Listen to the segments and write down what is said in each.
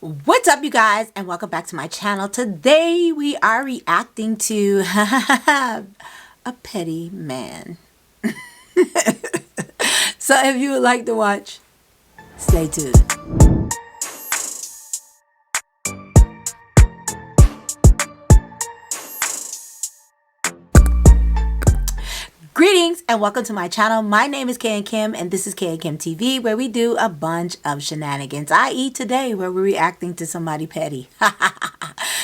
What's up, you guys, and welcome back to my channel. Today we are reacting to a petty man. So if you would like to watch, stay tuned. Greetings and welcome to my channel. My name is Kim and this is Knkemtv, where we do a bunch of shenanigans, i.e. today where we're reacting to somebody petty.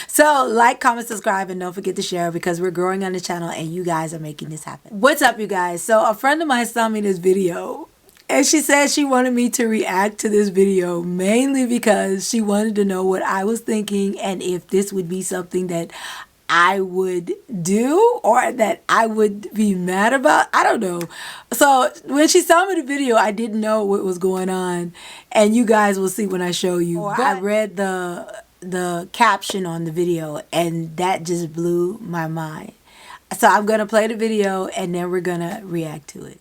So like, comment, subscribe, and don't forget to share because we're growing on the channel and you guys are making this happen. What's up, you guys? So a friend of mine saw me this video and she said she wanted me to react to this video mainly because she wanted to know what I was thinking and if this would be something that I would do or that I would be mad about. I don't know. So when she saw me the video, I didn't know what was going on, and you guys will see when I show you. But I read the caption on the video and that just blew my mind. So I'm gonna play the video and then we're gonna react to it.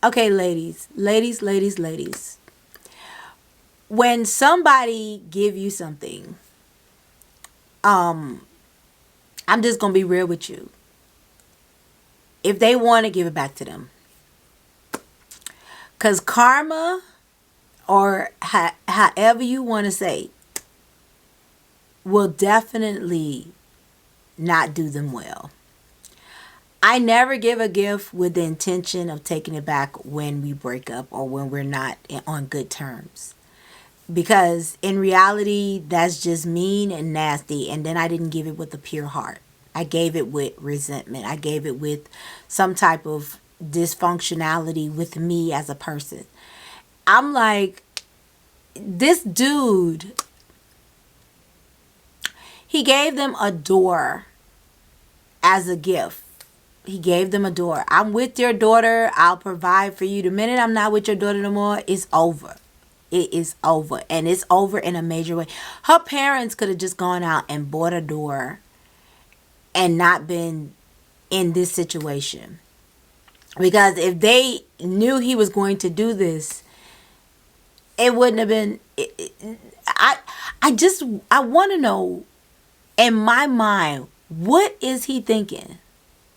Okay, ladies. When somebody give you something, I'm just going to be real with you. If they want to give it back to them. Because karma, or however you want to say, will definitely not do them well. I never give a gift with the intention of taking it back when we break up or when we're not on good terms. Because in reality, that's just mean and nasty. And then I didn't give it with a pure heart. I gave it with resentment. I gave it with some type of dysfunctionality with me as a person. I'm like, this dude, he gave them a door as a gift. He gave them a door. I'm with your daughter. I'll provide for you. The minute I'm not with your daughter no more, it's over. It is over. And it's over in a major way. Her parents could have just gone out and bought a door and not been in this situation. Because if they knew he was going to do this, it wouldn't have been... I want to know, in my mind, what is he thinking?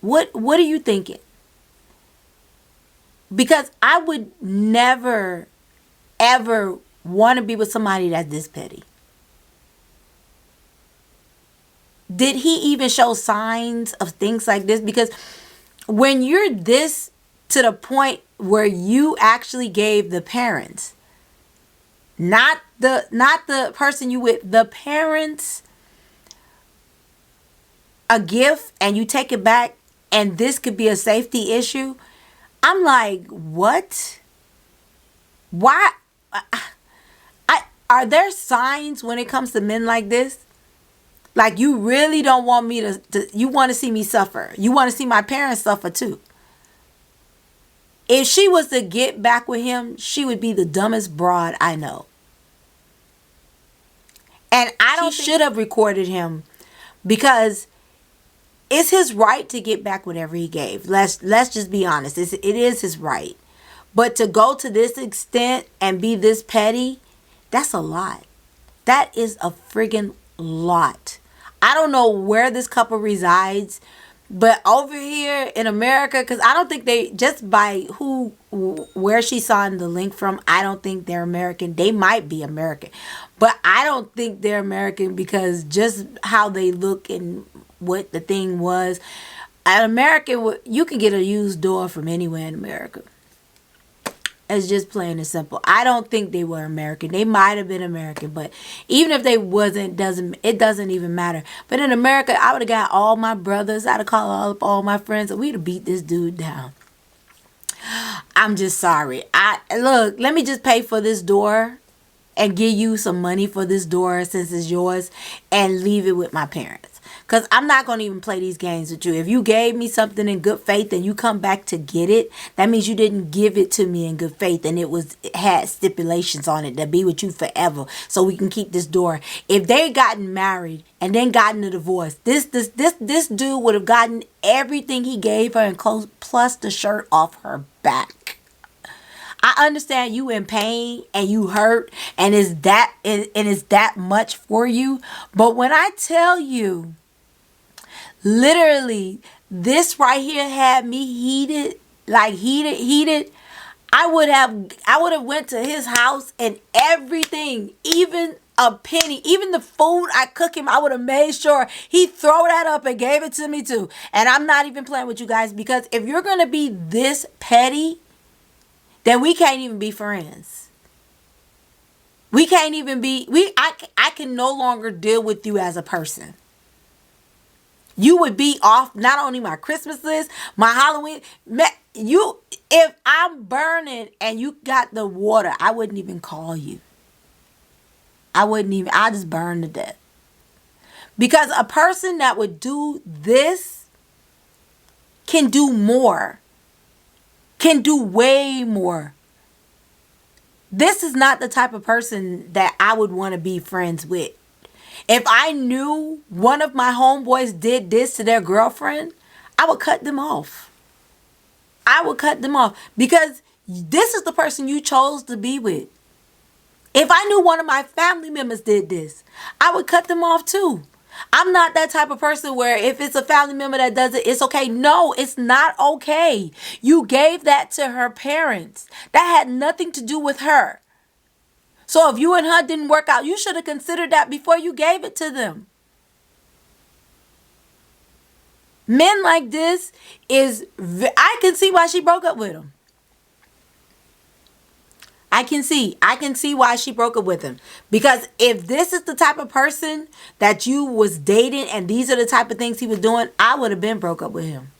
What are you thinking? Because I would never, ever want to be with somebody that's this petty. Did he even show signs of things like this? Because when you're this to the point where you actually gave the parents, not the person you with, the parents, a gift, and you take it back, and this could be a safety issue. I'm like, what? Why? Are there signs when it comes to men like this? Like, you really don't want me to you want to see me suffer. You want to see my parents suffer too. If she was to get back with him, she would be the dumbest broad I know. And I don't should have recorded him, because it's his right to get back whatever he gave. Let's just be honest. It is his right. But to go to this extent and be this petty, that's a lot. That is a friggin' lot. I don't know where this couple resides, but over here in America, because I don't think they, just by where she saw the link from, I don't think they're American. They might be American, but I don't think they're American because just how they look and what the thing was. An American, you can get a used door from anywhere in America. It's just plain and simple. I don't think they were American. They might have been American, but even if they wasn't, it doesn't even matter. But in America, I would have got all my brothers. I'd have called up all my friends, and we'd have beat this dude down. I'm just sorry. Look, let me just pay for this door and give you some money for this door since it's yours and leave it with my parents. Because I'm not going to even play these games with you. If you gave me something in good faith and you come back to get it, that means you didn't give it to me in good faith and it had stipulations on it to be with you forever so we can keep this door. If they gotten married and then gotten a divorce, this dude would have gotten everything he gave her and clothes plus the shirt off her back. I understand you in pain and you hurt and it's that much for you. But when I tell you, literally, this right here had me heated, like heated. I would have went to his house and everything, even a penny, even the food I cook him, I would have made sure he throw that up and gave it to me too. And I'm not even playing with you guys, because if you're gonna be this petty, then we can't even be friends. We can't even be, I can no longer deal with you as a person. You would be off not only my Christmas list, my Halloween. If I'm burning and you got the water, I wouldn't even call you. I just burn to death. Because a person that would do this can do more. Can do way more. This is not the type of person that I would want to be friends with. If I knew one of my homeboys did this to their girlfriend, I would cut them off. I would cut them off because this is the person you chose to be with. If I knew one of my family members did this, I would cut them off too. I'm not that type of person where if it's a family member that does it, it's okay. No, it's not okay. You gave that to her parents. That had nothing to do with her. So if you and her didn't work out, you should have considered that before you gave it to them. Men like this I can see why she broke up with him. I can see why she broke up with him. Because if this is the type of person that you was dating and these are the type of things he was doing, I would have been broke up with him.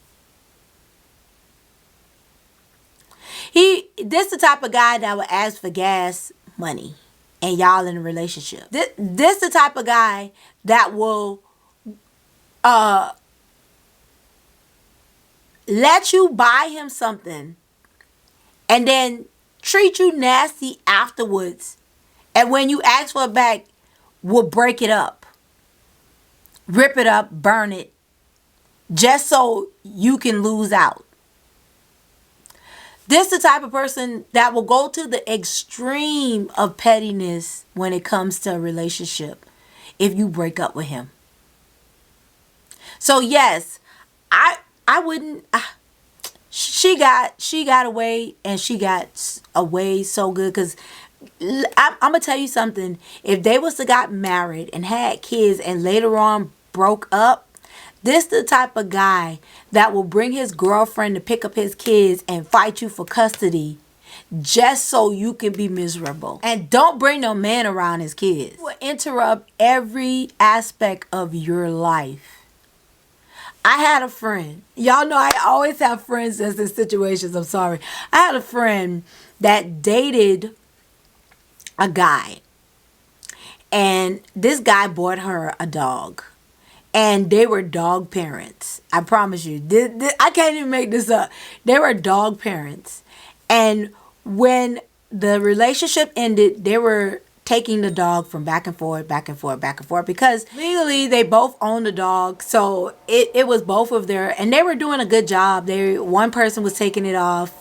This the type of guy that would ask for gas money and y'all in a relationship. This the type of guy that will let you buy him something and then treat you nasty afterwards, and when you ask for it back, will break it up, rip it up, burn it, just so you can lose out. This is the type of person that will go to the extreme of pettiness when it comes to a relationship if you break up with him. So yes, I wouldn't. She got away, and she got away so good, because I'm gonna tell you something. If they was to got married and had kids and later on broke up, this the type of guy that will bring his girlfriend to pick up his kids and fight you for custody just so you can be miserable. And don't bring no man around his kids. He will interrupt every aspect of your life. I had a friend. Y'all know I always have friends that's in situations. I'm sorry. I had a friend that dated a guy. And this guy bought her a dog. And they were dog parents. I promise you. I can't even make this up. They were dog parents. And when the relationship ended, they were taking the dog from back and forth, because legally they both owned the dog. So it was both of their, and they were doing a good job. One person was taking it off,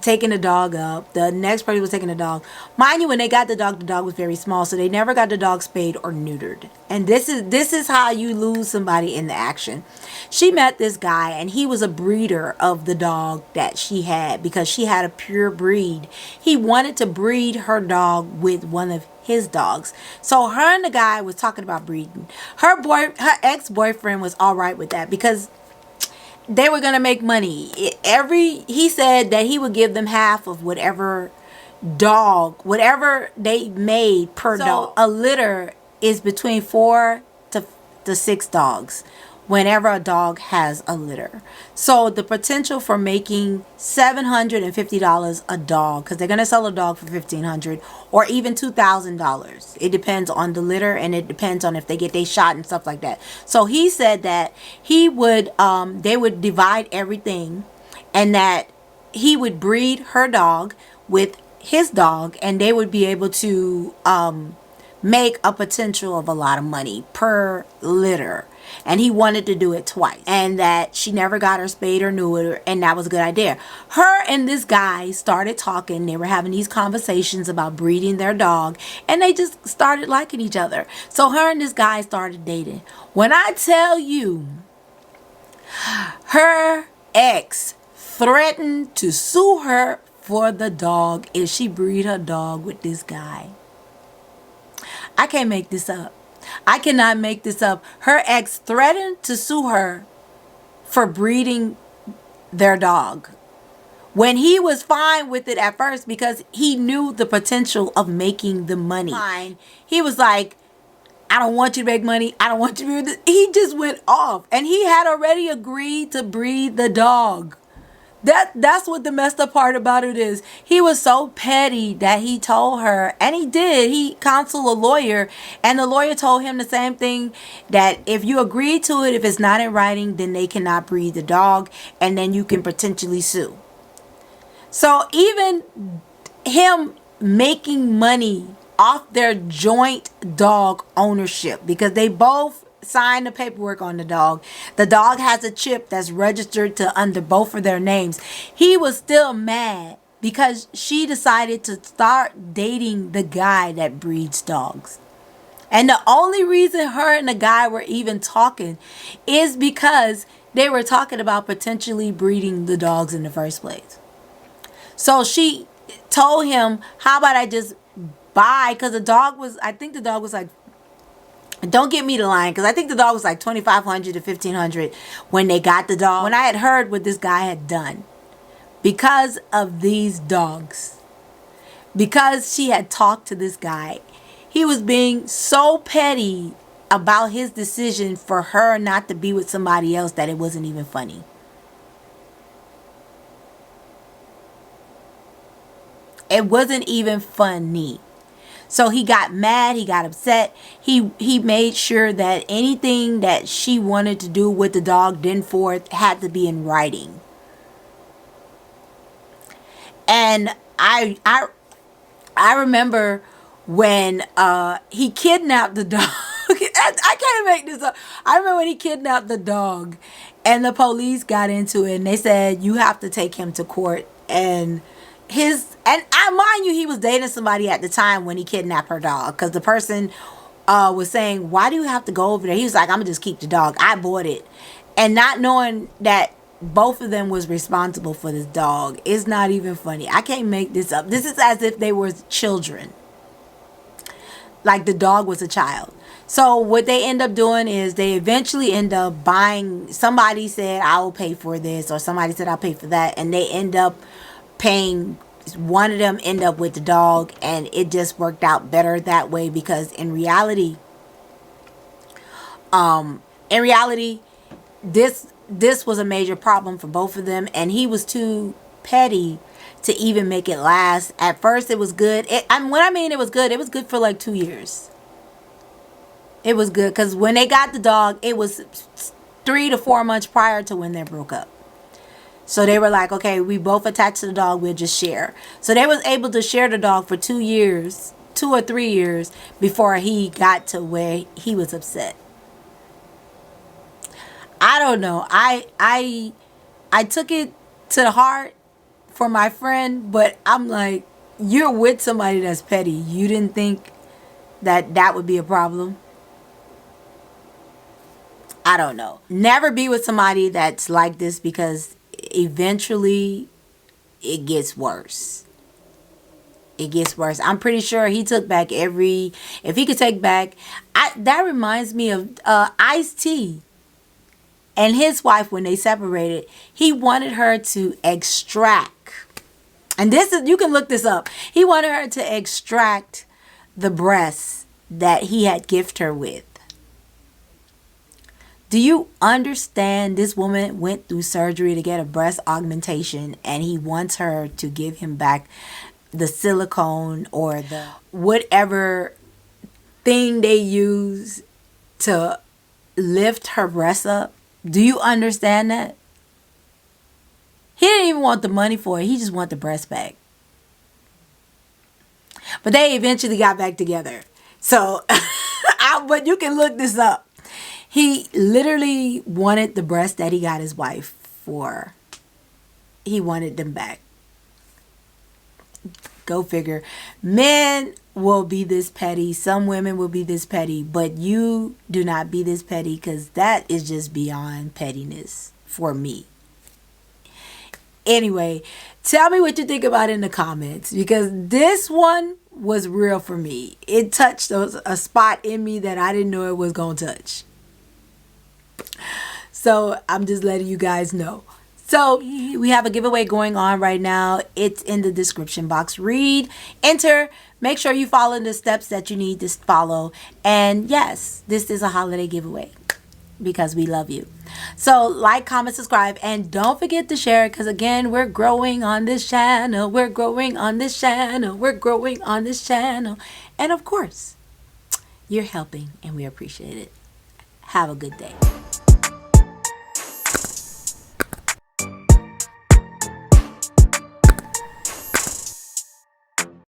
taking the dog up. The next person was taking the dog. Mind you, when they got the dog was very small, so they never got the dog spayed or neutered. And this is how you lose somebody in the action. She met this guy, and he was a breeder of the dog that she had, because she had a pure breed. He wanted to breed her dog with one of his dogs. So her and the guy was talking about breeding. Her ex-boyfriend was all right with that, because they were going to make money. He said that he would give them half of whatever they made per dog. A litter is between 4 to 6 dogs. whenever a dog has a litter. So the potential for making $750 a dog, because they're going to sell a dog for $1,500 or even $2,000. It depends on the litter, and it depends on if they get their shot and stuff like that. So he said that he would they would divide everything, and that he would breed her dog with his dog, and they would be able to make a potential of a lot of money per litter. And he wanted to do it twice, and that she never got her spayed or neutered, and that was a good idea. Her and this guy started talking. They were having these conversations about breeding their dog, and they just started liking each other. So her and this guy started dating. When I tell you, her ex threatened to sue her for the dog if she breed her dog with this guy. I can't make this up. I cannot make this up. Her ex threatened to sue her for breeding their dog, when he was fine with it at first because he knew the potential of making the money. Fine. He was like, I don't want you to make money. I don't want you to do this. He just went off, and he had already agreed to breed the dog. That's what the messed up part about it is. He was so petty that he told her, and he did. He counseled a lawyer, and the lawyer told him the same thing, that if you agree to it, if it's not in writing, then they cannot breed the dog, and then you can potentially sue. So even him making money off their joint dog ownership, because they both signed the paperwork on the dog. The dog has a chip that's registered to under both of their names. He was still mad because she decided to start dating the guy that breeds dogs. And the only reason her and the guy were even talking is because they were talking about potentially breeding the dogs in the first place. So she told him, how about I just buy, because the dog was, I think the dog was like, don't get me to lying, because I think the dog was like $2,500 to $1,500 when they got the dog. When I had heard what this guy had done because of these dogs, because she had talked to this guy, he was being so petty about his decision for her not to be with somebody else that it wasn't even funny. It wasn't even funny. So he got mad, he got upset. He made sure that anything that she wanted to do with the dog thenceforth had to be in writing. And I remember when he kidnapped the dog. I can't make this up. I remember when he kidnapped the dog and the police got into it, and they said you have to take him to court. And I mind you, he was dating somebody at the time when he kidnapped her dog, because the person was saying, why do you have to go over there? He was like, I'm gonna just keep the dog. I bought it. And not knowing that both of them was responsible for this dog is not even funny. I can't make this up. This is as if they were children. Like the dog was a child. So what they end up doing is they eventually end up buying, somebody said, I will pay for this, or somebody said, I'll pay for that. And they end up paying, one of them end up with the dog, and it just worked out better that way, because in reality this was a major problem for both of them, and he was too petty to even make it last. At first it was good. It was good for like 2 years. It was good because when they got the dog, it was 3 to 4 months prior to when they broke up. So they were like, okay, we both attached to the dog, we'll just share. So they was able to share the dog for 2 years, 2 or 3 years, before he got to where he was upset. I don't know. I took it to the heart for my friend, but I'm like, you're with somebody that's petty. You didn't think that would be a problem? I don't know. Never be with somebody that's like this, because eventually it gets worse. It gets worse. I'm pretty sure he took back if he could take back, that reminds me of Ice-T and his wife. When they separated, he wanted her to extract, and this is, you can look this up, he wanted her to extract the breasts that he had gifted her with. Do you understand this woman went through surgery to get a breast augmentation and he wants her to give him back the silicone or the whatever thing they use to lift her breasts up? Do you understand that? He didn't even want the money for it. He just wanted the breast back. But they eventually got back together. So, but you can look this up. He literally wanted the breast that he got his wife for. He wanted them back. Go figure. Men will be this petty. Some women will be this petty. But you do not be this petty, because that is just beyond pettiness for me. Anyway, tell me what you think about it in the comments, because this one was real for me. It touched a spot in me that I didn't know it was going to touch. So I'm just letting you guys know. So we have a giveaway going on right now. It's in the description box. Read, enter, make sure you follow the steps that you need to follow. And yes, this is a holiday giveaway because we love you. So like, comment, subscribe, and don't forget to share it, because again, we're growing on this channel. We're growing on this channel. We're growing on this channel. And of course, you're helping and we appreciate it. Have a good day.